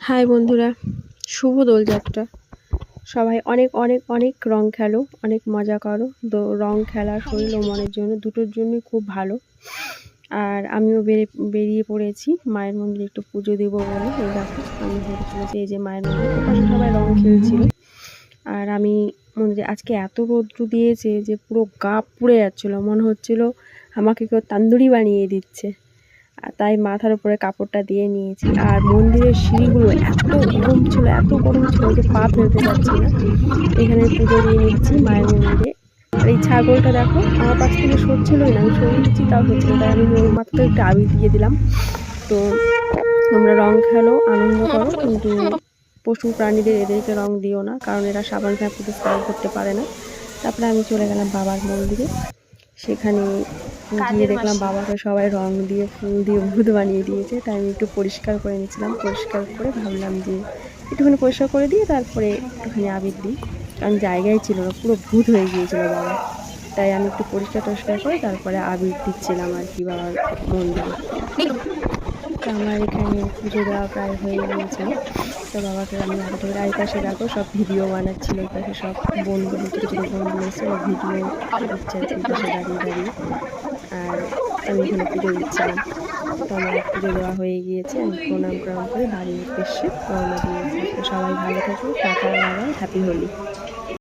High বন্ধুরা, শুভ দোলযাত্রা। সবাই অনেক অনেক অনেক রং খেলো, অনেক মজা করো। রং খেলা শরীর ও মনের জন্য দুটোর জন্যই খুব ভালো। আর আমিও বেরিয়ে পড়েছি মায়ের মন্দিরে একটু পুজো দেবো বলে। এই দেখো আমি হেঁটে চলেছি, এই যে মায়ের মন্দির। ওপাশে সবাই রং খেলছিল আর আমি মন্দিরে। আজকে এত রৌদ্র দিয়েছে যে পুরো গা পুড়ে যাচ্ছিলো, মনে হচ্ছিল আমাকে কেউ তান্দুরি বানিয়ে দিচ্ছে। আর তাই মাথার উপরে কাপড়টা দিয়ে নিয়েছি। আর মন্দিরের সিঁড়িগুলো এত গরম ছিল, এত গরম ছিল যে পা ফেলতে পারছি না। এখানে পুজো দিয়ে নিচ্ছি মায়ের মন্দিরে। আর এই ছাগলটা দেখো আমার পাশ থেকে সরছিলই না, আমি সরিয়ে দিচ্ছি তাও হচ্ছিল, তাই আমি ওর মাথাতে একটু আবির দিয়ে দিলাম। তো তোমরা রং খেলো, আনন্দ করো, কিন্তু পশু প্রাণীদের এদেরকে রং দিও না, কারণ এরা সাবান শ্যাম্পুতে স্নান করতে পারে না। তারপরে আমি চলে গেলাম বাবার মন্দিরে। সেখানে গিয়ে দেখলাম বাবাকে সবাই রং দিয়ে ফুল দিয়ে ভূত বানিয়ে দিয়েছে। তাই আমি একটু পরিষ্কার করে নিয়েছিলাম। পরিষ্কার করে ভাবলাম যে একটুখানি পরিষ্কার করে দিয়ে তারপরে একটুখানি আবির দিই, কারণ জায়গায় ছিল না, পুরো ভূত হয়ে গিয়েছিল বাবা। তাই আমি একটু পরিষ্কার করে তারপরে আবির দিচ্ছিলাম আর কি বাবার মন্দিরে। তো আমার এখানে পুজো দেওয়া প্রায় হয়ে গিয়েছিল। তো বাবাকে আমি আগে থেকে এই পাশে দেখো সব ভিডিও বানাচ্ছিল, এই পাশে সব বন্ধুগুলো ছোটো ছোটো বন্ধুগুলো এসে ভিডিও দিচ্ছে আর কি, পাশে দাঁড়িয়ে দাঁড়িয়ে। আর আমি এখানে পুজো দিচ্ছিলাম। তো আমার পুজো দেওয়া হয়ে গিয়েছে, আমি প্রণাম করে বাড়ির উদ্দেশ্যে রওনা দিয়েছি। তো সবাই ভালো থাকো, টাটা, বাবাই, হ্যাপি হোলি।